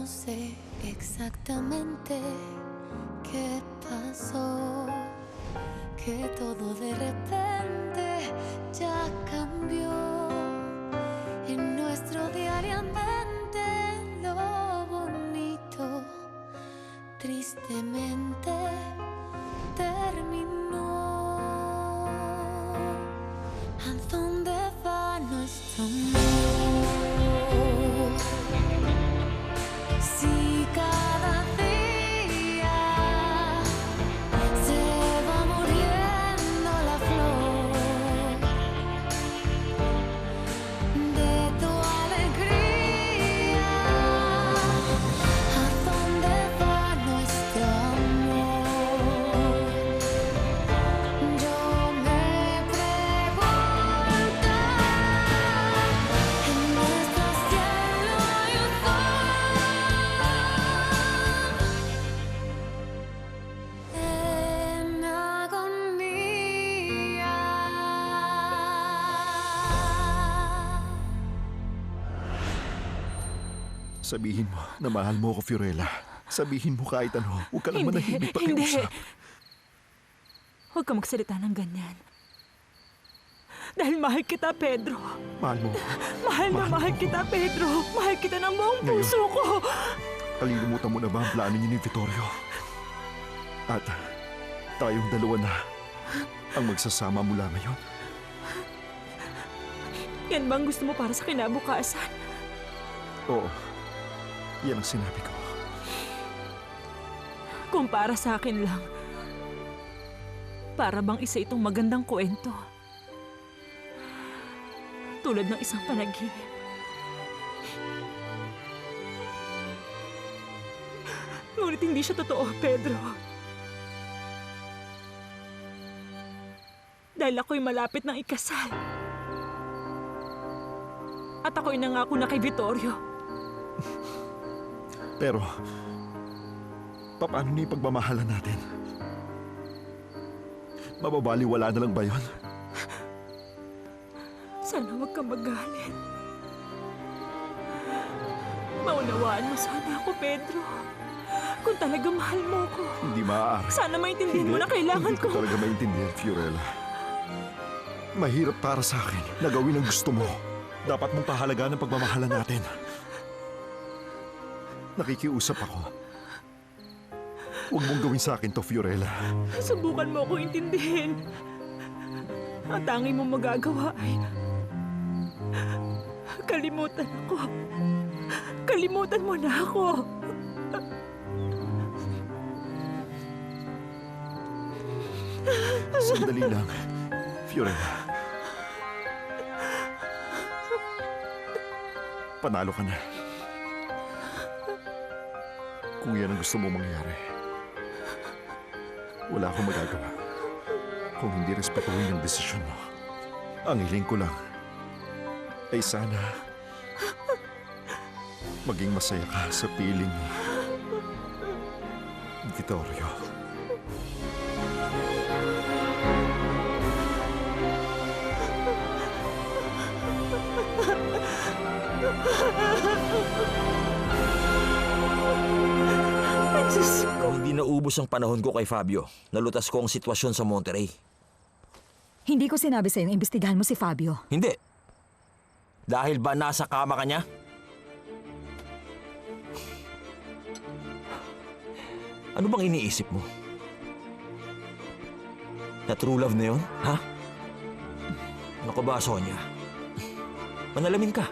No sé exactamente qué pasó, que todo de repente ya cambió. En nuestro diariamente lo bonito tristemente terminó. ¿A dónde va nuestro amor? Si cada día se va muriendo la flor de tu alegría, ¿a dónde va nuestro amor? Yo me pregunto, en nuestro cielo hay un en agonía. Sabihin mo na mahal mo ako, Fiorella. Sabihin mo kahit ano. Huwag ka lang manahimik pakiusap. Huwag ka magsalita ng ganyan. Dahil mahal kita, Pedro. Mahal mo. Mahal na mahal kita, Pedro. Mahal kita ng buong Ngayon. puso ko. Kalilimutan mo na ba ang plano niyo ni Vittorio? At tayong dalawa na ang magsasama mula ngayon. Yan bang gusto mo para sa kinabukasan? Oo. Yan ang sinabi ko. Kung para sa akin lang, para bang isa itong magandang kwento. Tulad ng isang panaginip. Ngunit hindi siya totoo, Pedro. Dahil ako'y malapit ng ikasal. At ako'y nangako na kay Vittorio. Pero, paano na yung pagmamahalan natin? Mababaliwala na lang ba yun? Sana huwag kang magalit. Maunawaan mo sana ako, Pedro. Kung talaga mahal mo ko. Hindi maaari. Sana maintindihan mo na kailangan Hindi ko ko. talaga maintindihan, Fiorella. Mahirap para sa akin na gawin ang gusto mo. Dapat mong pahalagaan ang pagmamahalan natin. Nakikiusap ako. Huwag mong gawin sa akin to, Fiorella. Subukan mo ako intindihin. Ang tanging mo magagawa ay kalimutan ako. Kalimutan mo na ako. Sandali lang, Fiorella. Panalo ka na. Kung yan ang gusto mo mangyari, wala akong magagawa kung hindi respetuhin ang desisyon mo. Ang hiling ko lang ay sana maging masaya ka sa piling ni Vittorio. Ay, Diyos ko. Hindi naubos ang panahon ko kay Fabio. Nalutas ko ang sitwasyon sa Monterrey. Hindi ko sinabi sa'yo imbestigahan mo si Fabio. Hindi. Dahil ba nasa kama ka niya? Ano bang iniisip mo? Na true love na yun, ha? Ano ka ba, Sonia? Manalamin ka.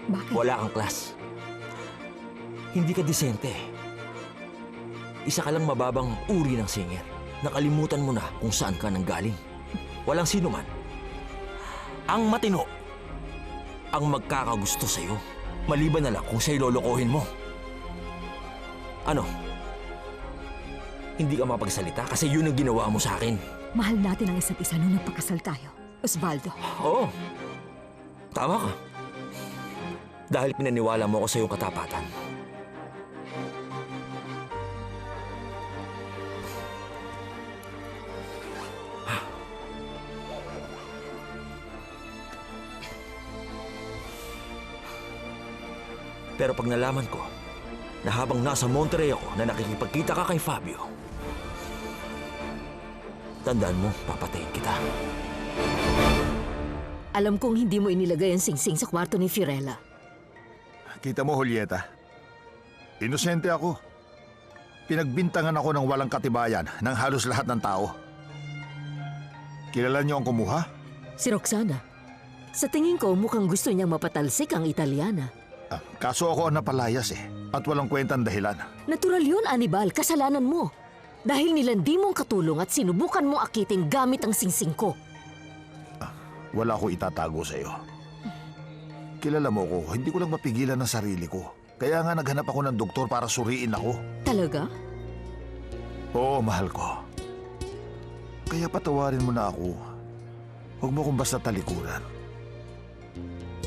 Bakit? Wala kang class. Hindi ka disente. Isa ka lang mababang uri ng singer. Nakalimutan mo na kung saan ka nanggaling. Walang sino man ang matino ang magkakagusto sa'yo. Maliban na lang kung siya'y lolokohin mo. Ano? Hindi ka mapagsalita kasi yun ang ginawa mo sa akin. Mahal natin ang isa't isa nung nagpakasal tayo, Osvaldo. Oo. Tama ka. Dahil pinaniwala mo ako sa iyong katapatan. Pero pag nalaman ko na habang nasa Monterrey ako na nakikipagkita ka kay Fabio. Tandaan mo, papatayin kita. Alam kong hindi mo inilagay ang singsing sa kwarto ni Fiorella. Kita mo, Julieta. Inosente ako. Pinagbintangan ako ng walang katibayan ng halos lahat ng tao. Kilala niyo ang kumuha? Si Roxana. Sa tingin ko, mukhang gusto niyang mapatalsik ang Italiana. Kaso ako ang napalayas at walang kwentang dahilan. Natural yun, Anibal. Kasalanan mo. Dahil nilandi mong katulong at sinubukan mong akitin gamit ang singsing ko. Wala ko itatago sa iyo. Kilala mo ko, hindi ko lang mapigilan ang sarili ko. Kaya nga naghanap ako ng doktor para suriin ako. Talaga? Oo, mahal ko. Kaya patawarin mo na ako. Huwag mo kong basta talikuran.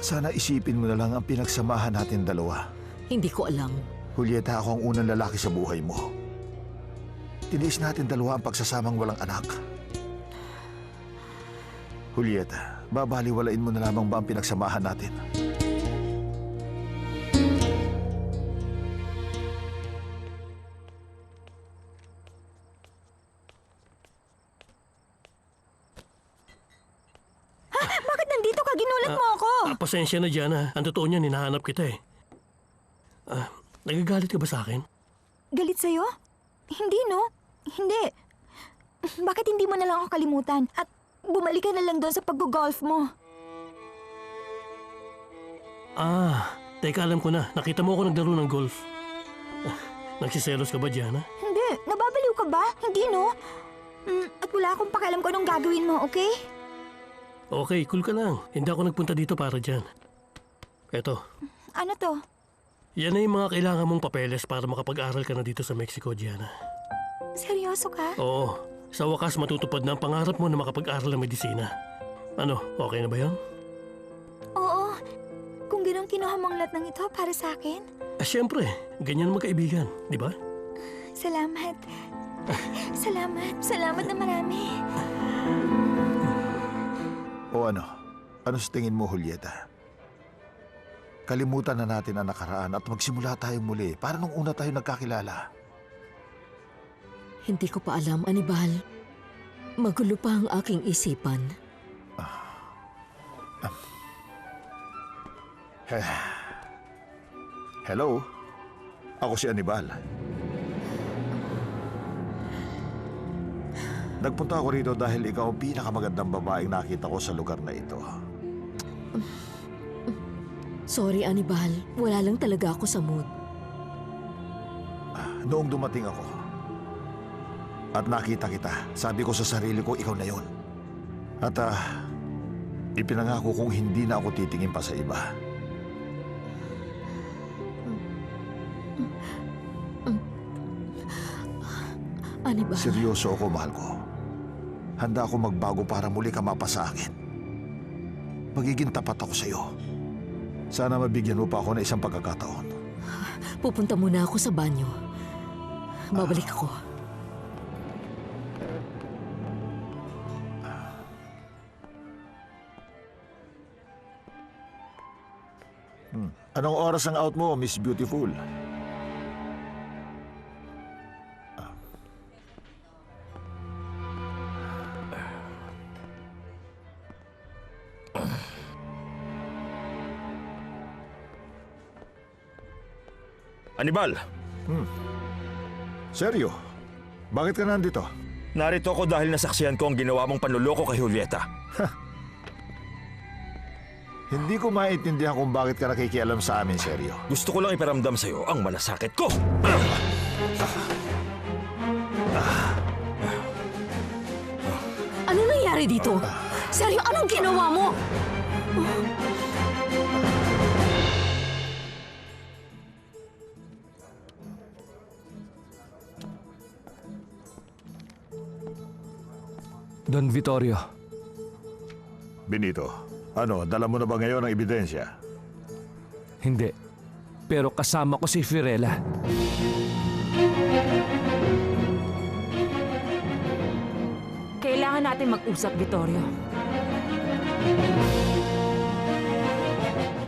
Sana isipin mo na lang ang pinagsamahan natin dalawa. Hindi ko alam. Julieta, ako ang unang lalaki sa buhay mo. Tiniis natin dalawa ang pagsasamang walang anak. Julieta, babaliwalain mo na lamang ba ang pinagsamahan natin? Bakit nandito ka? Ginulat mo ako! Pasensya na, Diana. Ang totoo niyan, hinahanap kita eh. Nagagalit ka ba sa akin? Galit sa'yo? Hindi, no? Hindi. Bakit hindi mo na lang ako kalimutan? At bumalik ka na lang doon sa pag-golf mo. Teka, alam ko na. Nakita mo ako naglaro ng golf. Nagsiselos ka ba, Diana? Hindi. Nababaliw ka ba? Hindi, no? At wala akong pakialam kung anong gagawin mo, okay? Okay, cool ka lang. Hindi ako nagpunta dito para dyan. Eto, Ano to? yan na yung mga kailangan mong papeles para makapag-aral ka na dito sa Mexico, Diana. Seryoso ka? Oo, sa wakas matutupad na ang pangarap mo na makapag-aral ng medisina. Ano, okay na ba yun? Oo. Kung ganun kinuha mong lahat ng ito para sa akin, Siyempre, ganyan magkaibigan, di ba? salamat. Salamat. Salamat na marami. O ano? Ano sa tingin mo, Julieta? Kalimutan na natin ang nakaraan at magsimula tayong muli para nung una tayo nagkakilala. Hindi ko pa alam, Anibal. Magulo pa ang aking isipan. Hello? Ako si Anibal. Nagpunta ako rito dahil ikaw ang pinakamagandang babaeng nakita ko sa lugar na ito. Sorry, Anibal. Wala lang talaga ako sa mood. Noong dumating ako at nakita kita, sabi ko sa sarili ko, ikaw na yon. At ipinangako kong hindi na ako titingin pa sa iba. Anibal. Seryoso ako, mahal ko. Handa ako magbago para muli ka mapa sa akin. Magiging tapat ako sa iyo. Sana mabigyan mo pa ako ng isang pagkakataon. Pupunta muna ako sa banyo. Babalik ako. Anong oras ang out mo, Miss Beautiful? Anibal, Seryo? Bakit ka nandito? narito ako dahil nasaksihan ko ang ginawa mong panluloko kay Julieta. Hindi ko maintindihan kung bakit ka nakikialam sa amin, Seryo. Gusto ko lang iparamdam sa'yo ang malasakit ko. Ano nangyari dito? Seryo, anong ginawa mo? Don Vittorio, Benito, ano, dala mo na ba ngayon ang ebidensya? hindi. Pero kasama ko si Fiorella. Kailangan natin mag-usap, Vittorio.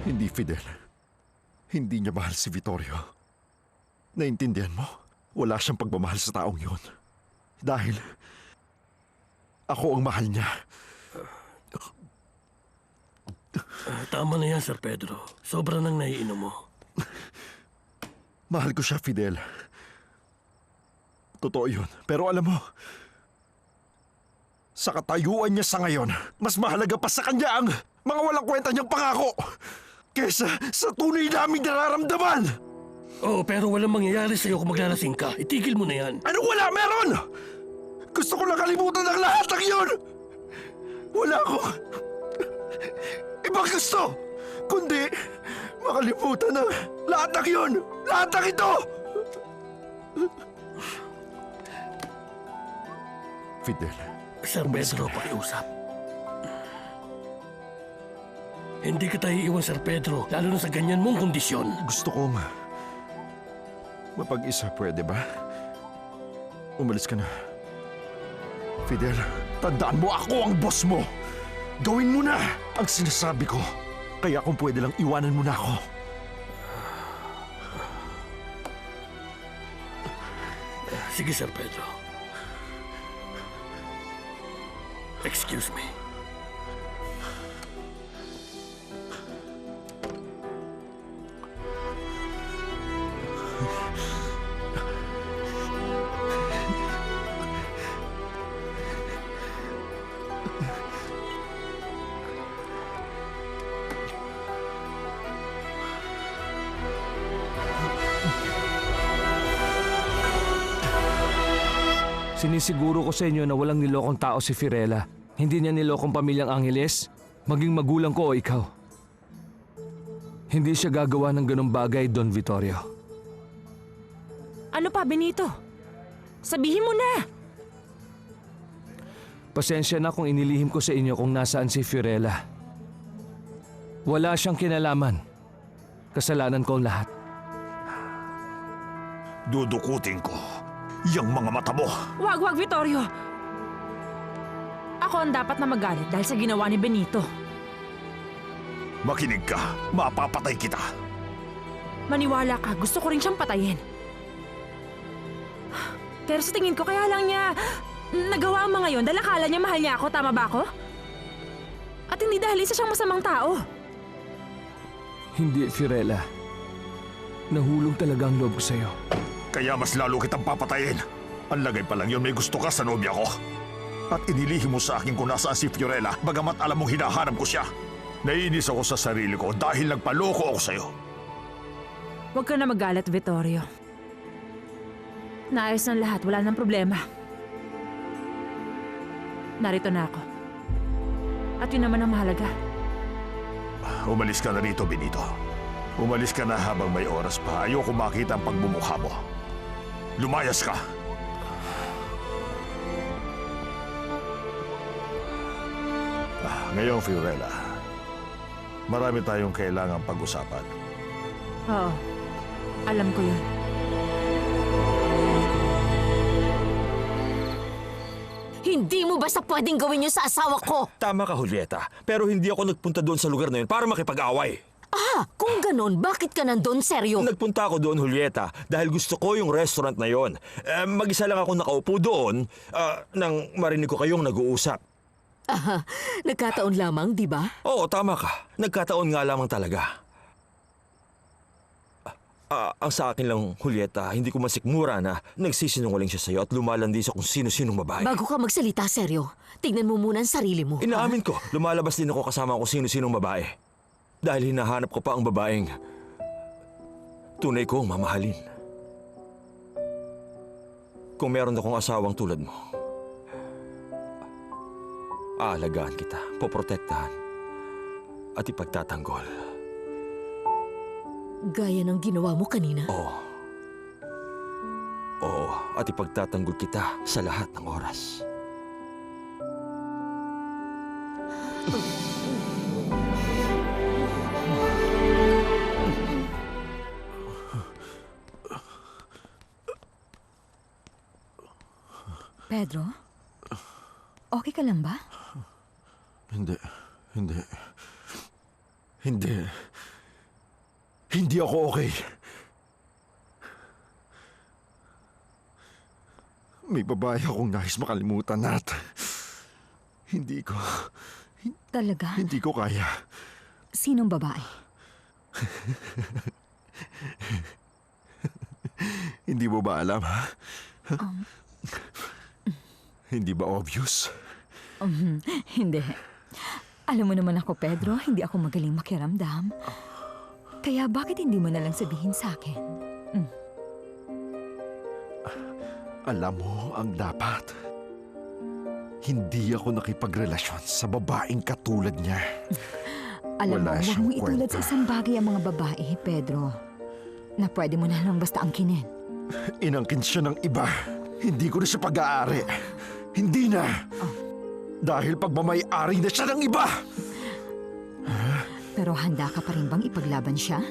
Hindi, Fidel. Hindi niya mahal si Vittorio. Naintindihan mo? Wala siyang pagmamahal sa taong yun. Dahil ako ang mahal niya. Tama na yan, Sir Pedro. Sobra nang naiinom mo. Mahal ko siya, Fidel. Totoo yun. Pero alam mo, sa katayuan niya sa ngayon, mas mahalaga pa sa kanya ang mga walang kwenta niyang pangako kesa sa tunay naming nararamdaman. Oo, pero walang mangyayari sa'yo kung maglalasing ka. Itigil mo na yan. Ano wala? Meron! Gusto ko lang kalimutan ang lahat ng yun! Wala akong ibang gusto, kundi makalimutan ang lahat ng yun! Lahat ng ito! Fidel. Sir Pedro, pakiusap. Hindi kita iiwan, Sir Pedro, lalo na sa ganyan mong kondisyon. Gusto kong mapag-isa, pwede ba? Umalis ka na. Fidel, tandaan mo ako ang boss mo. Gawin mo na ang sinasabi ko. Kaya kung pwede lang, iwanan mo na ako. Sige, Sir Pedro. Excuse me. Sinisiguro ko sa inyo na walang nilokong tao si Fiorella. Hindi niya nilokong pamilyang Angeles, maging magulang ko o ikaw. Hindi siya gagawa ng ganong bagay, Don Vittorio. Ano pa, Benito? Sabihin mo na! Pasensya na kung inilihim ko sa inyo kung nasaan si Fiorella. Wala siyang kinalaman. Kasalanan ko ang lahat. Dudukutin ko yung mga mata mo. Wag, Vittorio! Ako ang dapat na magalit dahil sa ginawa ni Benito. Makinig ka, mapapatay kita. Maniwala ka, gusto ko rin siyang patayin. Pero sa tingin ko, kaya lang niya nagawa ang mga yon dahil akala niya mahal niya ako, tama ba ako? At hindi dahil isa siyang masamang tao. Hindi, Fiorella. Nahulog talaga ang loob ko sa'yo. Kaya mas lalo kitang papatayin. Ang lagay pa lang yun, may gusto ka sa nobya ko. At inilihim mo sa akin kung nasaan si Fiorella, bagamat alam mong hinahanap ko siya. Naiinis ako sa sarili ko dahil nagpaloko ako sa'yo. Huwag ka na magalit, Vittorio. Naayos ng lahat, wala nang problema. Narito na ako. At yun naman ang mahalaga. Umalis ka na rito, Benito. Umalis ka na habang may oras pa. Ayoko makita ang pagbumukha mo. Lumayas ka! Ngayon, Fiorella, marami tayong kailangang pag-usapan. Oo, alam ko yun. Hindi mo basta pwedeng gawin yun sa asawa ko! Tama ka, Julieta. Pero hindi ako nagpunta doon sa lugar na yun para makipag-away. Ah, kung ganon, bakit ka nandun, seryo? Nagpunta ako doon, Julieta, dahil gusto ko yung restaurant na yon. Mag-isa lang ako nakaupo doon nang marinig ko kayong nag-uusap. Aha, nagkataon lamang, di ba? Oo, tama ka. Nagkataon nga lamang talaga. Ang sa akin lang, Julieta, hindi ko masikmura na nagsisinungaling siya sa'yo at lumalandi sa kung sino-sinong babae. Bago ka magsalita, seryo, tignan mo muna ang sarili mo. Inaamin ko, lumalabas din ako kasama kung sino-sinong babae. Dahil hinahanap ko pa ang babaeng tunay kong mamahalin. Kung meron akong asawang tulad mo, aalagaan kita, poprotektahan, at ipagtatanggol. Gaya ng ginawa mo kanina. Oo. Oo, at ipagtatanggol kita sa lahat ng oras. Pedro? Okay ka lang ba? Hindi. Hindi ako okay. May babae akong nais makalimutan at hindi ko Talaga? kaya. Sinong babae? Hindi mo ba alam, ha? Hindi ba obvious? Hindi. Alam mo naman ako, Pedro, hindi ako magaling makiramdam. Kaya bakit hindi mo na lang sabihin sa akin? Alam mo ang dapat. Hindi ako nakipagrelasyon sa babaeng katulad niya. Alam mo, Wala huwag siyang mong itulad sa kwenta. isang bagay ang mga babae, Pedro. Na pwede mo na lang basta angkinin. Inangkin siya ng iba. Hindi ko na siya pag-aari. Hindi na. Dahil pagmamay-ari na siya ng iba. Pero handa ka pa rin bang ipaglaban siya?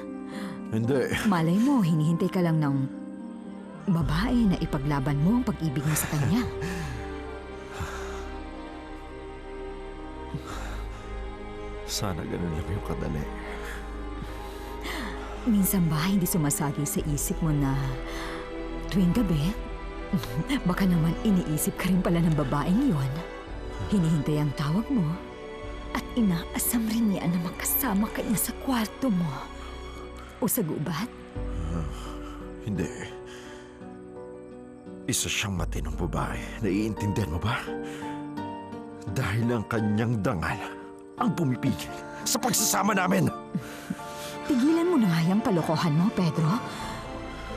Hindi. Malay mo, hinihintay ka lang ng babae na ipaglaban mo ang pag-ibig mo sa kanya. Sana ganun lang yung kadali. Minsan ba hindi sumasagi sa isip mo na tuwing gabi, baka naman iniisip ka rin pala ng babaeng yon. Hinihintay ang tawag mo at inaasam rin niya na makasama ka niya sa kwarto mo. O sa gubat? Hindi. Isa siyang matinong babae. Naiintindihan mo ba? Dahil ang kanyang dangal ang pumipigil sa pagsasama namin. Tigilan mo na nga yung palokohan mo, Pedro.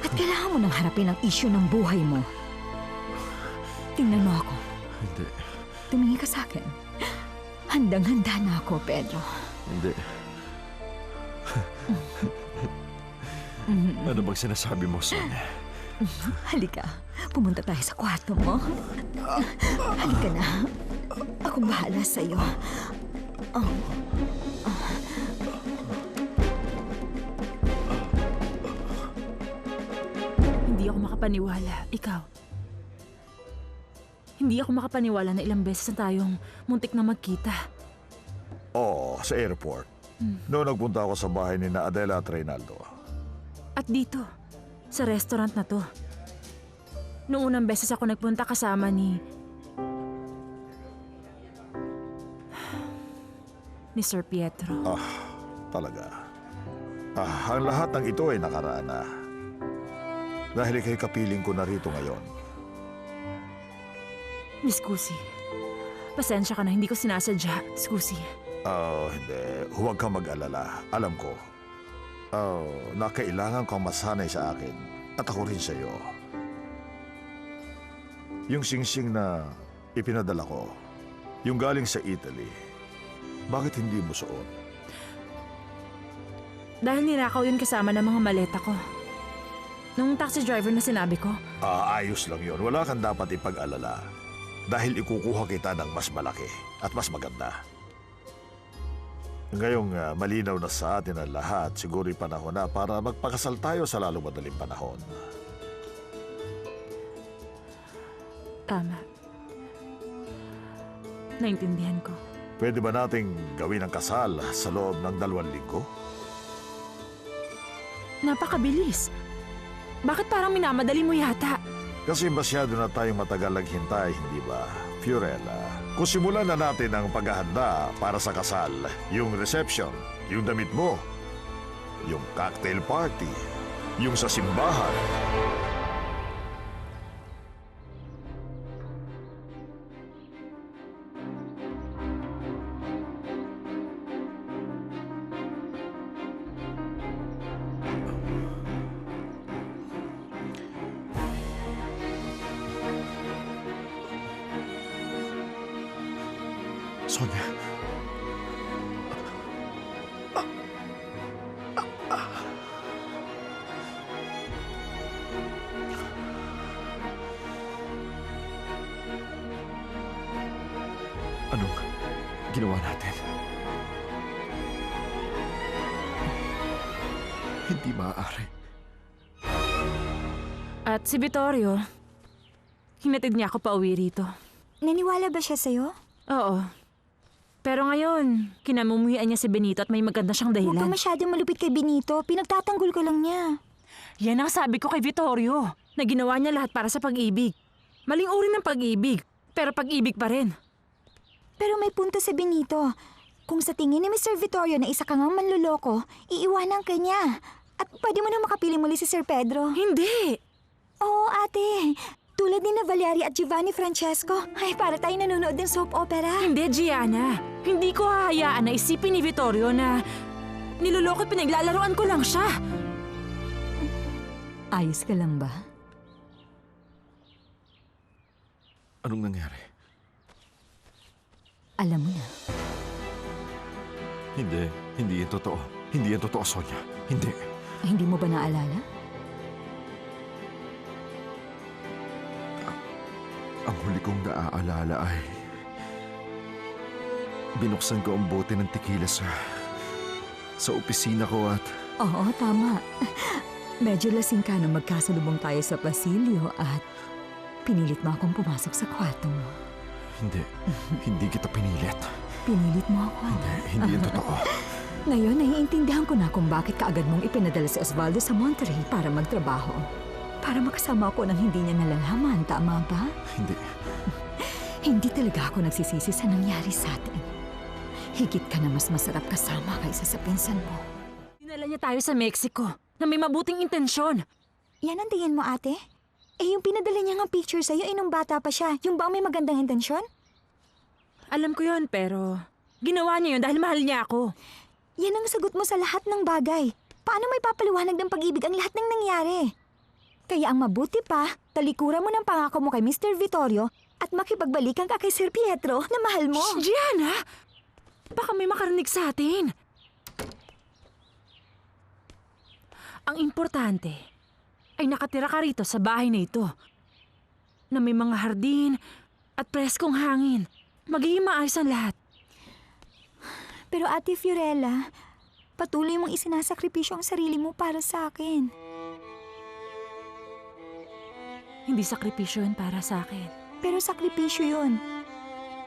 At kailangan mo nang harapin ang isyu ng buhay mo. Tingnan mo ako. Hindi. Tumingin ka sa akin. Handang-handa na ako, Pedro. Hindi. Ano bang sinasabi mo, Sonia? Halika, pumunta tayo sa kwarto mo. Halika na. Ako bahala sa'yo. Hindi ako makapaniwala. Ikaw. Hindi ako makapaniwala na ilang beses na tayong muntik na magkita. Oo, sa airport. Noong nagpunta ako sa bahay ni na Adela at Reynaldo. At dito, sa restaurant na to. Noong unang beses ako nagpunta kasama ni Sir Pietro. Talaga. Ang lahat ng ito ay nakaraan na. Dahil ikay kapiling ko na rito ngayon. Miss Cusi, pasensya ka na, hindi ko sinasadya. Cusi. Hindi. Huwag kang mag-alala. Alam ko. Na kailangan kang masanay sa akin at ako rin sa iyo. Yung singsing na ipinadala ko, yung galing sa Italy, bakit hindi mo suot? Dahil nirakaw yun kasama ng mga maleta ko. Nung taxi driver na sinabi ko, Ayos lang yun. Wala kang dapat ipag-alala. Dahil ikukuha kita ng mas malaki at mas maganda. Ngayong malinaw na sa atin ang lahat, siguro'y panahon na para magpakasal tayo sa lalong madaling panahon. tama. Naintindihan ko. Pwede ba nating gawin ang kasal sa loob ng 2 linggo? Napakabilis. Bakit parang minamadali mo yata? Kasi masyado na tayong matagal naghintay, hindi ba, Fiorella? Kung simulan na natin ang paghahanda para sa kasal, yung reception, yung damit mo, yung cocktail party, yung sa simbahan. Sonia. Anong ginawa natin? Hindi maaari. At si Vittorio, hinatid niya ako pauwi rito. Naniwala ba siya sa'yo? Oo. Pero ngayon, kinamumuhian niya si Benito at may maganda siyang Huwag ka dahilan. masyadong malupit kay Benito. Pinagtatanggol ka lang niya. Yan ang sabi ko kay Vittorio, na ginawa niya lahat para sa pag-ibig. Maling uri ng pag-ibig, pero pag-ibig pa rin. Pero may punto si Benito. Kung sa tingin ni Mr. Vittorio na isa ka ngang manloloko, iiwanan ka niya. At pwede mo na makapili muli si Sir Pedro. Hindi! Oo, ate. Tulad ni na Valerie at Giovanni Francesco. Ay, para tayo nanonood ng soap opera. Hindi, Gianna. Hindi ko hahayaan na isipin ni Vittorio na niloloko at pinaglalaroan ko lang siya. Ayos ka lang ba? Anong nangyari? Alam mo na. Hindi yan totoo. Hindi yan totoo, Sonia. Hindi. Hindi mo ba naalala? Ang huli kong naaalala ay binuksan ko ang bote ng tequila sa opisina ko at Oo, tama. Medyo lasing ka nung magkasalubong tayo sa pasilyo at pinilit mo akong pumasok sa kwarto mo. hindi kita pinilit. Pinilit mo ako. Hindi yan totoo. Ngayon, naiintindihan ko na kung bakit kaagad mong ipinadala si Osvaldo sa Monterrey para magtrabaho. Para makasama ako nang hindi niya nalalaman, tama ba? Hindi. Hindi talaga ako nagsisisi sa nangyari sa atin. Higit ka na mas masarap kasama kaysa sa pinsan mo. Dinala niya tayo sa Mexico na may mabuting intensyon. Yan ang tingin mo, ate? Eh, yung pinadala niya ng picture sa'yo, nung bata pa siya. Yung ba may magandang intensyon? Alam ko yon pero ginawa niya yun dahil mahal niya ako. Yan ang sagot mo sa lahat ng bagay. Paano may papaliwanag ng pag-ibig ang lahat ng nangyari? Kaya ang mabuti pa, talikuran mo ng pangako mo kay Mr. Vittorio at makipagbalikan ka kay Sir Pietro na mahal mo. Shh, Gianna! Baka may makarinig sa atin. Ang importante ay nakatira ka rito sa bahay na ito. Na may mga hardin at preskong hangin. Magiging maayos ang lahat. Pero Ate Fiorella, patuloy mong isinasakripisyo ang sarili mo para sa akin. Hindi sakripisyo yun para sa akin. Pero sakripisyo yun.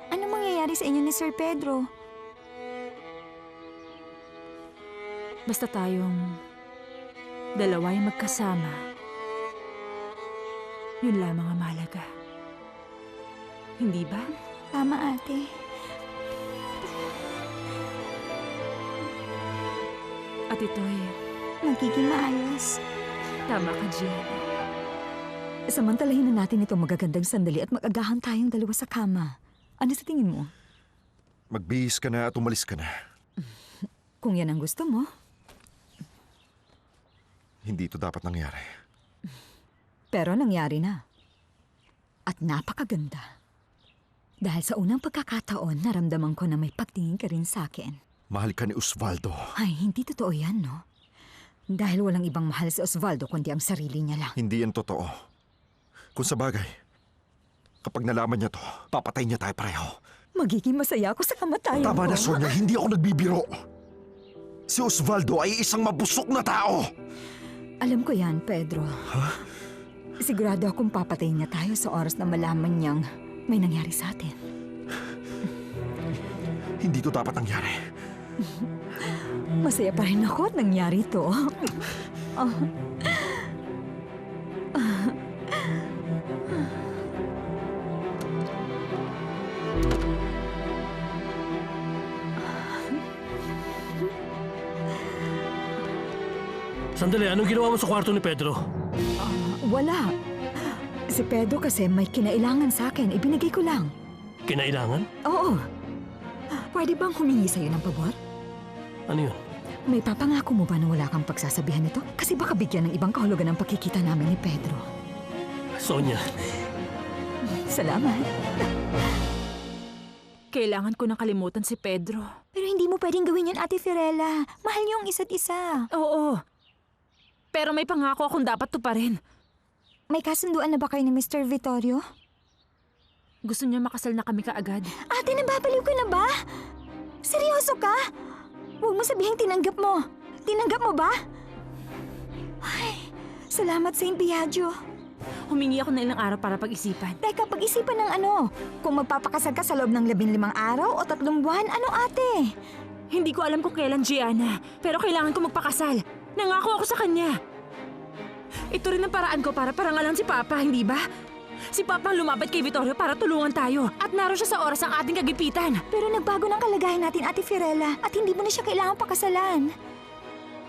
Ano mangyayari sa inyo ni Sir Pedro? Basta tayong dalawa yung magkasama. Yun lamang ang mahalaga. Hindi ba? Tama, ate. At ito'y Magiging maayos. tama ka, Gianna. Samantalahin na natin itong magagandang sandali at mag-agahan tayong dalawa sa kama. Ano sa tingin mo? Magbihis ka na at umalis ka na. Kung yan ang gusto mo. Hindi ito dapat nangyari. Pero nangyari na. At napakaganda. Dahil sa unang pagkakataon, naramdaman ko na may pagtingin ka rin sa akin. Mahal ka ni Osvaldo. Ay, hindi totoo yan, no? Dahil walang ibang mahal si Osvaldo kundi ang sarili niya lang. Hindi yan totoo. Kung sa bagay, kapag nalaman niya to, papatay niya tayo pareho. Magiging masaya ako sa kamatayan Tama ko. na, Sonia. Hindi ako nagbibiro. Si Osvaldo ay isang mabusok na tao. Alam ko yan, Pedro. Sigurado akong papatayin niya tayo sa oras na malaman niyang may nangyari sa atin. Hindi to dapat nangyari. Masaya pa rin ako at nangyari ito. Sandali, anong ginawa mo sa kwarto ni Pedro? Wala. Si Pedro kasi may kinailangan sa akin. Ibinigay ko lang. Kinailangan? Oo. Pwede bang humingi sa'yo ng pabor? Ano yun? May papangako mo ba na wala kang pagsasabihan nito? Kasi baka bigyan ng ibang kahulugan ang pagkikita namin ni Pedro. Sonia, Salamat. Kailangan ko nang kalimutan si Pedro. Pero hindi mo pwedeng gawin yan, Ate Fiorella. Mahal niyo ang isa't isa. Oo. Pero may pangako akong dapat tuparin. May kasunduan na ba kayo ni Mr. Vittorio? Gusto niya makasal na kami kaagad. Ate, nababaliw ka na ba? Seryoso ka? Huwag mo sabihing tinanggap mo. Tinanggap mo ba? Ay, salamat, Saint Biagio. Humingi ako ng ilang araw para pag-isipan. Teka, pag-isipan ng ano? Kung magpapakasal ka sa loob ng 15 araw o 3 buwan, ano ate? Hindi ko alam kung kailan, Gianna. Pero kailangan ko magpakasal. Nangako ako sa kanya. Ito rin ang paraan ko para parangalan si Papa, hindi ba? Si Papa ang lumapit kay Vittorio para tulungan tayo. At naroon siya sa oras ng ating kagipitan. Pero nagbago ng kalagayan natin, Ate Fiorella, at hindi mo na siya kailangang pakasalan.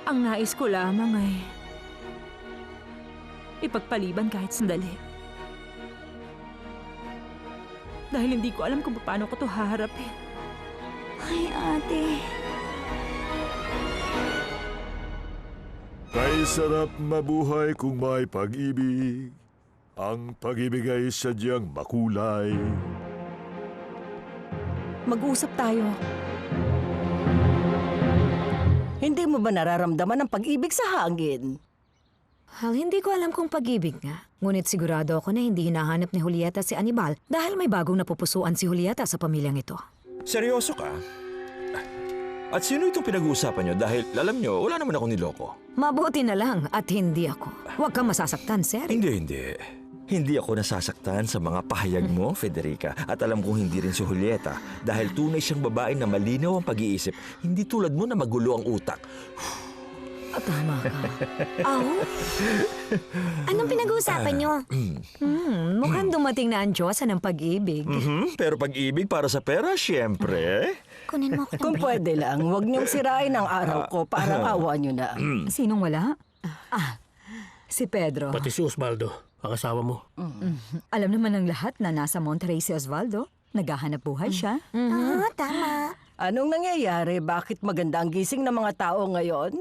Ang nais ko lamang ay ipagpaliban kahit sandali. Dahil hindi ko alam kung paano ko to haharapin. Ay, Ate. Kay sarap mabuhay kung may pag-ibig. Ang pag-ibig ay sadyang makulay. Mag-usap tayo. Hindi mo ba nararamdaman ang pag-ibig sa hangin? Hal, hindi ko alam kung pag-ibig nga. Ngunit sigurado ako na hindi hinahanap ni Julieta si Anibal dahil may bagong napupusuan si Julieta sa pamilyang ito. Seryoso ka? At sino itong pinag-uusapan nyo? Dahil alam nyo, wala naman ako niloko. Mabuti na lang at hindi ako. Huwag kang masasaktan, sir. Hindi. Hindi ako nasasaktan sa mga pahayag mo, Federica. At alam kong hindi rin si Julieta. Dahil tunay siyang babae na malinaw ang pag-iisip. Hindi tulad mo na magulo ang utak. Tama ka. Anong pinag-uusapan niyo? Mukhang dumating na ang Diyosa ng pag-ibig. Pero pag-ibig para sa pera, siyempre. Kunin mo ako ng Kung break. pwede lang, huwag niyong sirain ang araw ko. Parang awa niyo na. Sinong wala? Si Pedro. Pati si Osvaldo, ang asawa mo. Alam naman ng lahat na nasa Monterrey si Osvaldo. Naghahanap buhay siya. Tama. Anong nangyayari? Bakit maganda ang gising ng mga tao ngayon?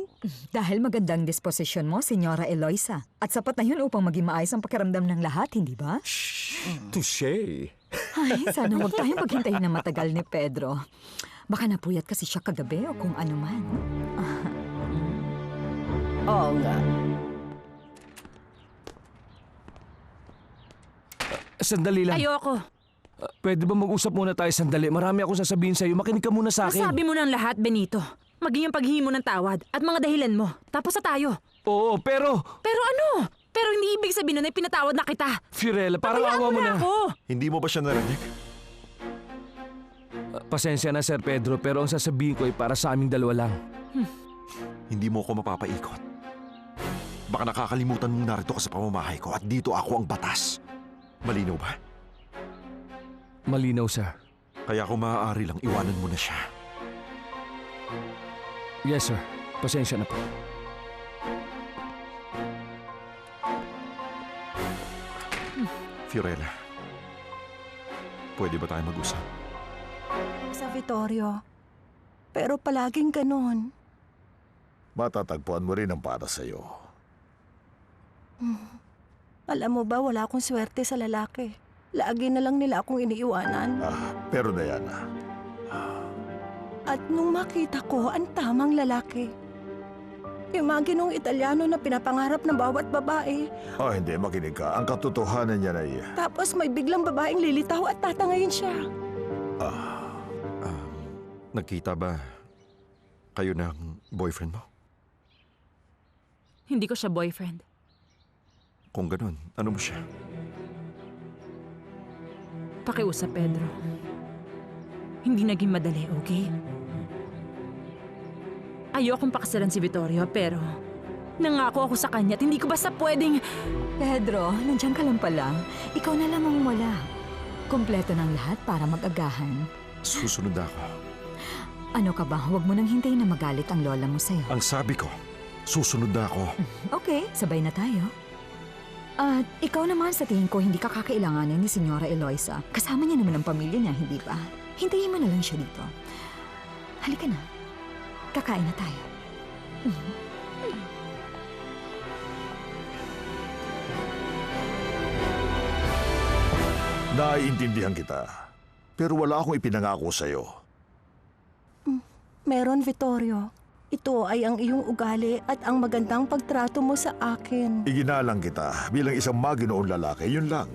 Dahil magandang disposisyon mo, Senyora Eloisa. At sapat na yun upang maging maayos ang pakiramdam ng lahat, hindi ba? Touché. Ay, sana huwag tayong paghintayin na matagal ni Pedro. Baka napuyat kasi siya kagabi o kung ano man. Oo nga. Sandali lang. Ayoko. Pwede ba mag-usap muna tayo sandali? Marami akong sasabihin sa'yo. Makinig ka muna sa akin. Nasabi mo ng lahat, Benito. Maging ang paghihingi mo ng tawad at mga dahilan mo. Tapos na tayo. Oo, pero... Pero ano? Pero hindi ibig sabihin nun ay pinatawad na kita. Fiorella, parang Hayaan awa mo na. ako. Hindi mo ba siya narinig? Pasensya na, Sir Pedro, pero ang sasabihin ko ay para sa aming dalawa lang. Hindi mo ako mapapaikot. Baka nakakalimutan mong narito ka sa pamamahay ko at dito ako ang batas. Malinaw ba? Malinaw, sir. Kaya kung maaari lang, iwanan mo na siya. Yes, sir. Pasensya na po. Fiorella, pwede ba tayo mag-usap? Sa Vittorio. Pero palaging ganon. Matatagpuan mo rin ang para sa'yo. Alam mo ba, wala akong swerte sa lalaki. Lagi na lang nila akong iniiwanan. Pero Diana, At nung makita ko, ang tamang lalaki. Yung mga ginong Italiano na pinapangarap ng bawat babae. hindi, makinig ka. Ang katotohanan niya ay... Tapos may biglang babaeng lilitaw at tatangayin siya. Nagkita ba kayo ng boyfriend mo? Hindi ko siya boyfriend. Kung ganun, ano mo siya? Pakiusap, Pedro. Hindi naging madali, okay? Ayokong pakasalan si Vittorio, pero nangako ako sa kanya at hindi ko basta pwedeng... Pedro, nandiyan ka lang pala. Ikaw na lang ang wala. Kompleto ng lahat para mag-agahan. Susunod ako. Ano ka ba? Huwag mo nang hintayin na magalit ang lola mo sa'yo. Ang sabi ko, susunod na ako. Okay, sabay na tayo. At ikaw naman sa tingin ko hindi ka kakailanganin ni Senyora Eloisa. Kasama niya naman ang pamilya niya, hindi ba? Hintayin mo na lang siya dito. Halika na. Kakain na tayo. Naiintindihan kita. Pero wala akong ipinangako sa'yo. Meron, Vittorio. Ito ay ang iyong ugali at ang magandang pagtrato mo sa akin. Iginalang kita bilang isang maginoong lalaki, yun lang.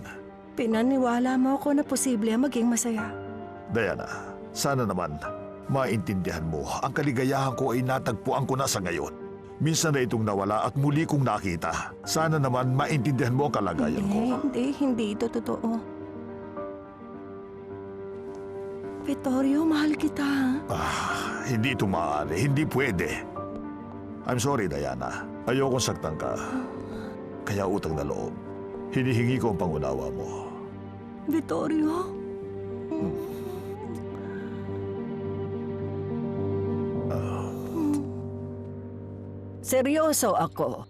Pinaniwala mo ako na posible maging masaya. Diana, sana naman maintindihan mo ang kaligayahan ko ay natagpuan ko na sa ngayon. Minsan na itong nawala at muli kong nakita. Sana naman maintindihan mo ang kalagayan ko. Hindi ito totoo. Vittorio, mahal kita. Hindi ito maaari. Hindi pwede. I'm sorry, Diana. Ayokong saktan ka. Kaya utang na loob. Hinihingi ko ang pangunawa mo. Vittorio? Seryoso ako.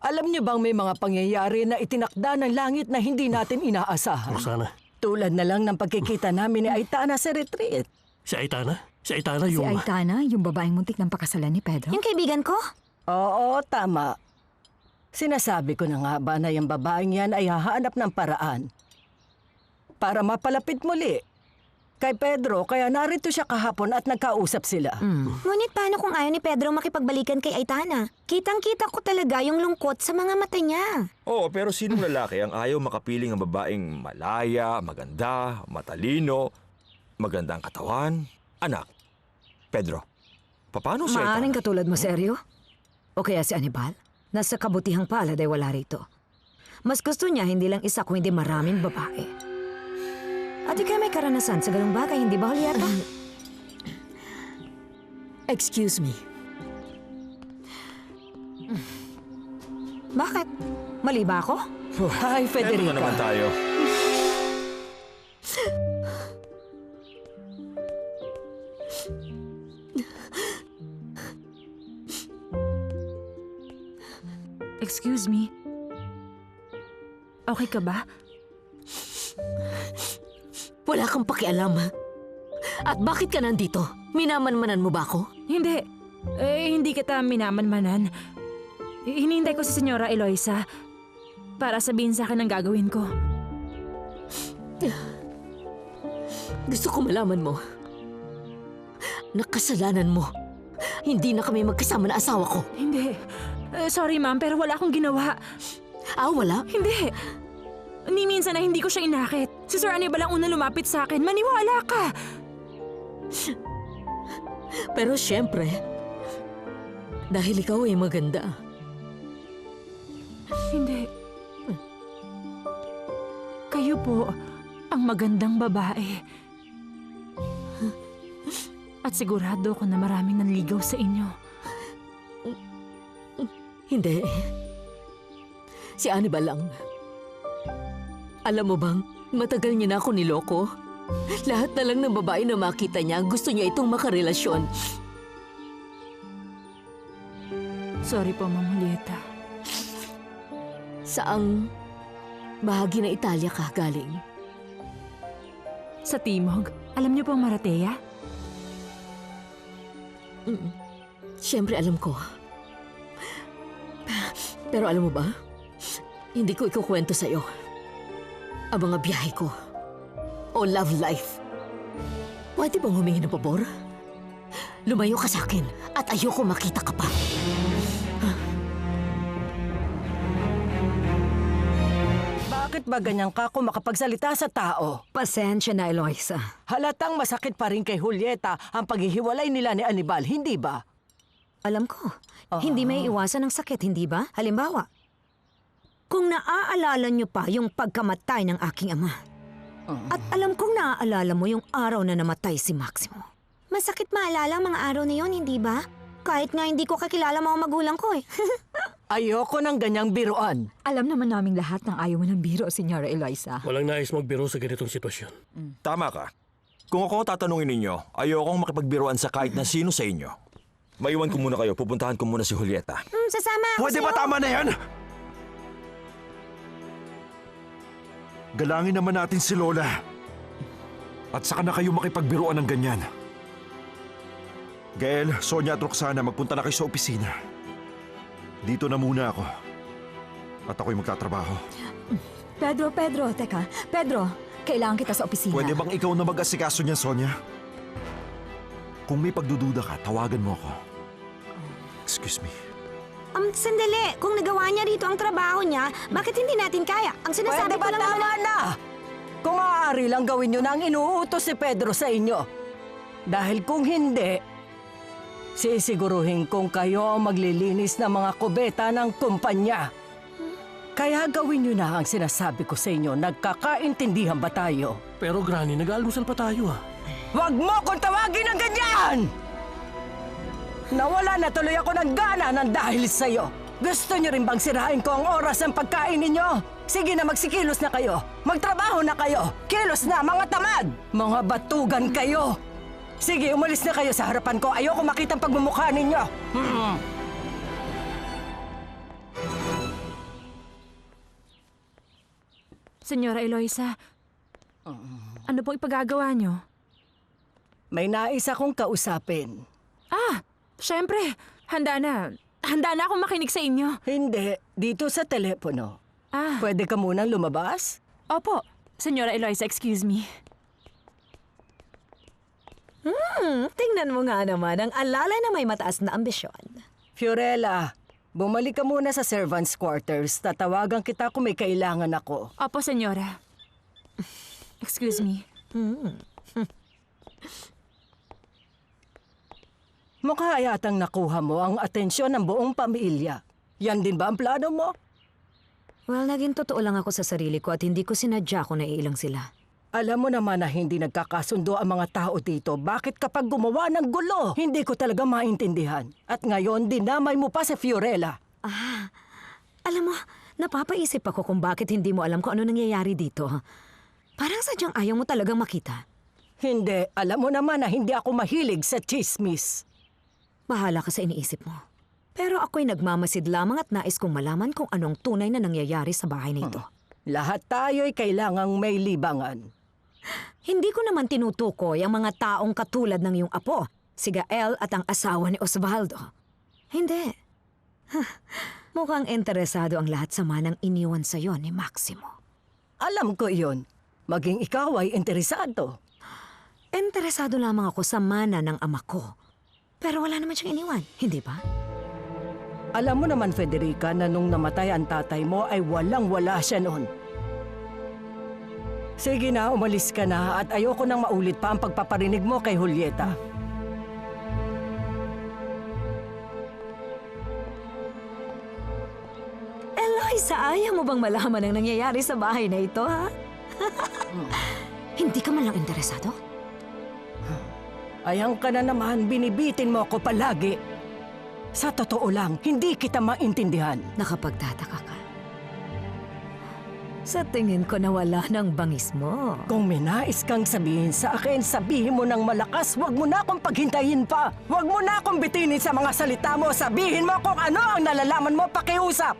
Alam niyo bang may mga pangyayari na itinakda ng langit na hindi natin inaasahan? Roxana, Tulad na lang ng pagkikita namin ni Aitana sa retreat. si Aitana? Si Aitana Si yung... Aitana, yung babaeng muntik ng pakasalan ni Pedro? Yung kaibigan ko? Oo, tama. Sinasabi ko na nga ba na yung babaeng yan ay hahanap ng paraan para mapalapit muli kay Pedro, kaya narito siya kahapon at nagkausap sila. Ngunit paano kung ayaw ni Pedro makipagbalikan kay Aitana? Kitang-kita ko talaga yung lungkot sa mga mata niya. Oo, pero sinong lalaki ang ayaw makapiling ang babaeng malaya, maganda, matalino, maganda ang katawan? Anak, Pedro, paano si Aitana? Maaring katulad mo, seryo? O kaya si Anibal? Nasa kabutihang palad ay wala rito. Mas gusto niya hindi lang isa kung hindi maraming babae. At ikaw may karanasan sa ganung bagay, hindi ba, Julieta? Excuse me. Bakit? Mali ba ako? Hi, Eto Federica. na naman tayo. Excuse me. Okay ka ba? Wala kang pakialam, ha? At bakit ka nandito? Minamanmanan mo ba ako? Hindi. Hindi kita minamanmanan. Hinihintay ko si Senyora Eloisa para sabihin sa akin ang gagawin ko. Gusto ko malaman mo. Nakasalanan mo. Hindi na kami magkasama na asawa ko. Hindi. Sorry ma'am, pero wala akong ginawa. Wala? Hindi. Ni minsan na hindi ko siya inakit. Si Sir Anibal ang unang lumapit sa akin. Maniwala ka! Pero syempre, dahil ikaw ay maganda. Hindi. Kayo po ang magandang babae. At sigurado ko na maraming nanligaw sa inyo. Hindi. Si Anibal lang. Alam mo bang, matagal niya na ako niloko. Lahat na lang ng babae na makita niya, gusto niya itong makarelasyon. Sorry po, Ma'am Julieta. Saang bahagi ng Italia ka galing? Sa Timog, alam niyo po ang Maratea? Siyempre alam ko. Pero alam mo ba, hindi ko ikukwento sa'yo ang mga biyahe ko o love life. Pwede bang humingi ng pabor? Lumayo ka sa akin at ayoko makita ka pa. Bakit ba ganyan ka kung makapagsalita sa tao? Pasensya na, Eloisa. Halatang masakit pa rin kay Julieta ang paghihiwalay nila ni Anibal, hindi ba? Alam ko, hindi may iwasan ng sakit, hindi ba? Halimbawa, kung naaalala niyo pa yung pagkamatay ng aking ama, at alam kong naaalala mo yung araw na namatay si Maximo. Masakit maalala ang mga araw na yon, hindi ba? Kahit nga hindi ko kakilala mga magulang ko eh. Ayoko ng ganyang biruan. Alam naman naming lahat ng ayaw mo ng biro, Senyora Eloisa. Walang nais magbiro sa ganitong sitwasyon. Tama ka. Kung ako ang tatanungin ninyo, ayokong makipagbiruan sa kahit na sino sa inyo. Maiwan ko muna kayo, pupuntahan ko muna si Julieta. Sasama ako Pwede sa'yo. ba tama na yan? Galangin naman natin si Lola. At saka na kayo makipagbiruan ng ganyan. Gael, Sonia at Roxana, magpunta na kayo sa opisina. Dito na muna ako. At ako'y magtatrabaho. Pedro, teka. Pedro, kailangan kita sa opisina. Pwede bang ikaw na mag-asikaso niyan, Sonia? Kung may pagdududa ka, tawagan mo ako. Excuse me. Sandali. Kung nagawa niya rito ang trabaho niya, bakit hindi natin kaya? Ang sinasabi Pwede ba ko lang naman... tama na? Kung maaari lang gawin nyo na ang inuutos si Pedro sa inyo. Dahil kung hindi, sisiguruhin kong kayo ang maglilinis ng mga kubeta ng kumpanya. Kaya gawin nyo na ang sinasabi ko sa inyo. Nagkakaintindihan ba tayo? Pero Granny, nag-aalmusal pa tayo Huwag mo kong tawagin ng ganyan! Nawala na tuloy ako ng gana ng dahil sa'yo. Gusto niyo rin bang sirain ko ang oras ng pagkain ninyo? Sige na, magsikilos na kayo. Magtrabaho na kayo. Kilos na, mga tamad! Mga batugan kayo! Sige, umalis na kayo sa harapan ko. Ayoko makita ang pagmumukha ninyo. Senyora Eloisa, ano pong ipagagawa nyo? May nais akong kausapin. Syempre, handa na. Handa na akong makinig sa inyo. Hindi, dito sa telepono. Pwede ka munang lumabas? Opo. Senyora Eloisa, excuse me. Tingnan mo nga naman ang alala na may mataas na ambisyon. Fiorella, bumalik ka muna sa servants' quarters. Tatawagan kita kung may kailangan ako. Opo, senyora. Excuse me. Mukha yatang nakuha mo ang atensyon ng buong pamilya. Yan din ba ang plano mo? Well, naging totoo lang ako sa sarili ko at hindi ko sinadya kung naiilang sila. Alam mo naman na hindi nagkakasundo ang mga tao dito. Bakit kapag gumawa ng gulo, hindi ko talaga maintindihan. At ngayon, dinamay mo pa si Fiorella. Alam mo, napapaisip ako kung bakit hindi mo alam kung ano nangyayari dito. Parang sadyang ayaw mo talagang makita. Hindi. Alam mo naman na hindi ako mahilig sa chismis. Bahala ka sa iniisip mo. Pero ako'y nagmamasid lamang at nais kong malaman kung anong tunay na nangyayari sa bahay na ito. Lahat tayo'y kailangang may libangan. Hindi ko naman tinutukoy ang mga taong katulad ng iyong apo, si Gael at ang asawa ni Osvaldo. Hindi. Mukhang interesado ang lahat sa manang iniwan sa'yo ni Maximo. Alam ko iyon. Maging ikaw ay interesado. Interesado lamang ako sa mana ng ama ko. Pero wala naman siyang iniwan, hindi ba? Alam mo naman, Federica, na nung namatay ang tatay mo ay walang-wala siya noon. Sige na, umalis ka na at ayoko nang maulit pa ang pagpaparinig mo kay Julieta. Eloisa, ayaw mo bang malaman ang nangyayari sa bahay na ito, ha? Hindi ka man lang interesado? Ayang ka na naman, binibitin mo ako palagi. Sa totoo lang, hindi kita maintindihan. Nakapagtataka ka. Sa tingin ko nawala ng bangis mo. Kung may nais kang sabihin sa akin, sabihin mo ng malakas. Huwag mo na akong paghintayin pa. Huwag mo na akong bitinin sa mga salita mo. Sabihin mo kung ano ang nalalaman mo pakiusap.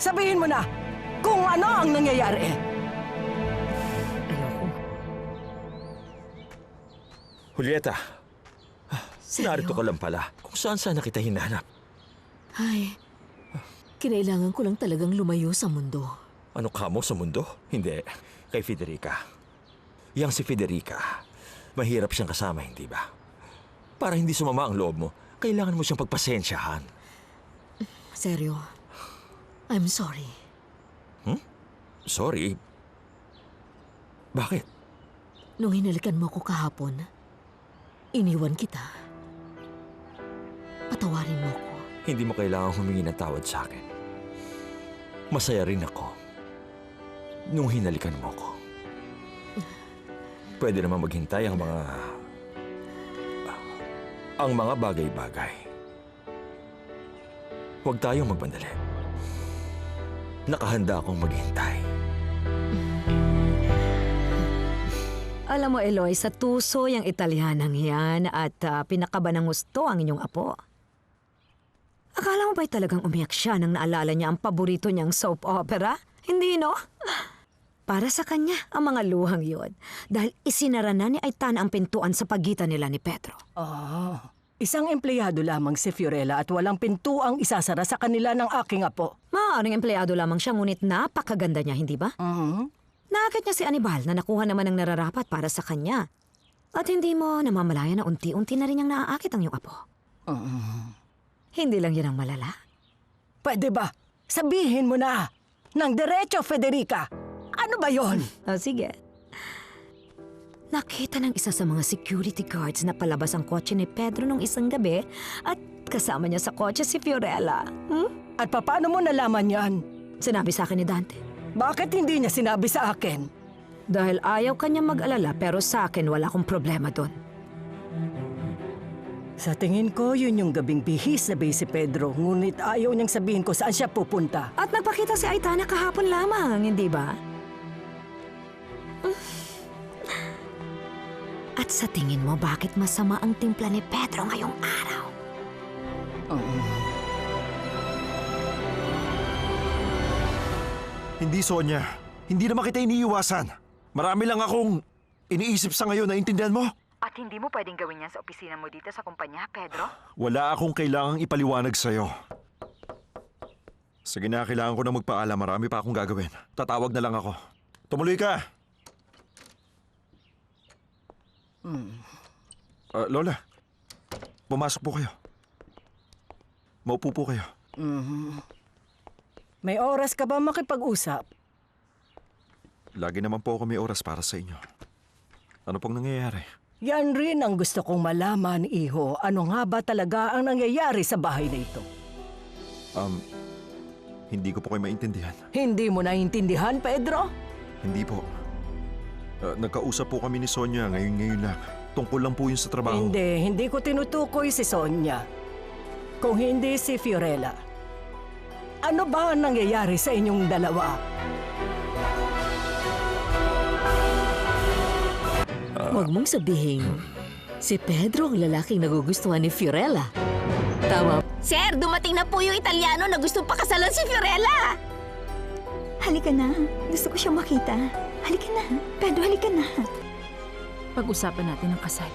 Sabihin mo na kung ano ang nangyayari. Ayoko. Julieta, narito ka lang pala. Kung saan sana kita hinahanap. Ay, kinailangan ko lang talagang lumayo sa mundo. Ano ka mo sa mundo? Hindi. Kay Federica. Yang si Federica, mahirap siyang kasama, hindi ba? Para hindi sumama ang loob mo, kailangan mo siyang pagpasensyahan. Seryo, I'm sorry. Sorry? Bakit? Nung hinalikan mo ko kahapon, iniwan kita. Patawarin mo ko. Hindi mo kailangang humingi ng tawad sa akin. Masaya rin ako nung hinalikan mo ko. Pwede naman maghintay ang mga bagay-bagay. Huwag tayong magmadali. Nakahanda akong maghintay. Alam mo, Eloy, sa tuso yung Italianang yan at pinakabanang gusto ang inyong apo. Akala mo ba'y talagang umiyak siya nang naalala niya ang paborito niyang soap opera? Hindi, no? Para sa kanya, ang mga luhang yun. Dahil isinara na ni Aitana ang pintuan sa pagitan nila ni Pedro. Isang empleyado lamang si Fiorella at walang pintuang isasara sa kanila ng aking apo. Maaaring empleyado lamang siya, ngunit napakaganda niya, hindi ba? Nakakit niya si Anibal na nakuha naman ng nararapat para sa kanya. At hindi mo namamalaya na unti-unti na rin niyang naaakit ang iyong apo. Hindi lang yun ang malala. Pwede ba? Sabihin mo na! Nang diretso, Federica! Ano ba yon? Sige. Nakita ng isa sa mga security guards na palabas ang kotse ni Pedro nung isang gabi at kasama niya sa kotse si Fiorella. At paano mo nalaman yan? Sinabi sa akin ni Dante. Bakit hindi niya sinabi sa akin? Dahil ayaw kanya mag-alala pero sa akin wala akong problema doon. Sa tingin ko, yun yung gabing bihis na si Pedro. Ngunit ayaw niyang sabihin ko saan siya pupunta. At nagpakita si Aitana kahapon lamang, hindi ba? At sa tingin mo, bakit masama ang timpla ni Pedro ngayong araw? Hindi, Sonia. Hindi naman kita iniiwasan. Marami lang akong iniisip sa ngayon, naintindihan mo? At hindi mo pwedeng gawin yan sa opisina mo dito sa kumpanya, Pedro? Wala akong kailangang ipaliwanag sa'yo. Sige na, kailangan ko na magpaalam. Marami pa akong gagawin. Tatawag na lang ako. Tumuloy ka! Lola, pumasok po kayo. Maupo po kayo. May oras ka ba makipag-usap? Lagi naman po ako may oras para sa inyo. Ano pong nangyayari? Yan rin ang gusto kong malaman, Iho. Ano nga ba talaga ang nangyayari sa bahay na ito? Hindi ko po kayo maintindihan. Hindi mo naiintindihan, Pedro? Hindi po. Nagkausap po kami ni Sonia ngayon lang. Tungkol lang po yun sa trabaho. Hindi ko tinutukoy si Sonia. Kung hindi si Fiorella. Ano ba ang nangyayari sa inyong dalawa? Huwag mong sabihin, si Pedro ang lalaking nagugustuhan ni Fiorella. Tama. Sir, dumating na po yung Italiano na gustong pakasalan si Fiorella! Halika na. Gusto ko siyang makita. Halika na. Pedro, halika na. Pag-usapan natin ang kasal.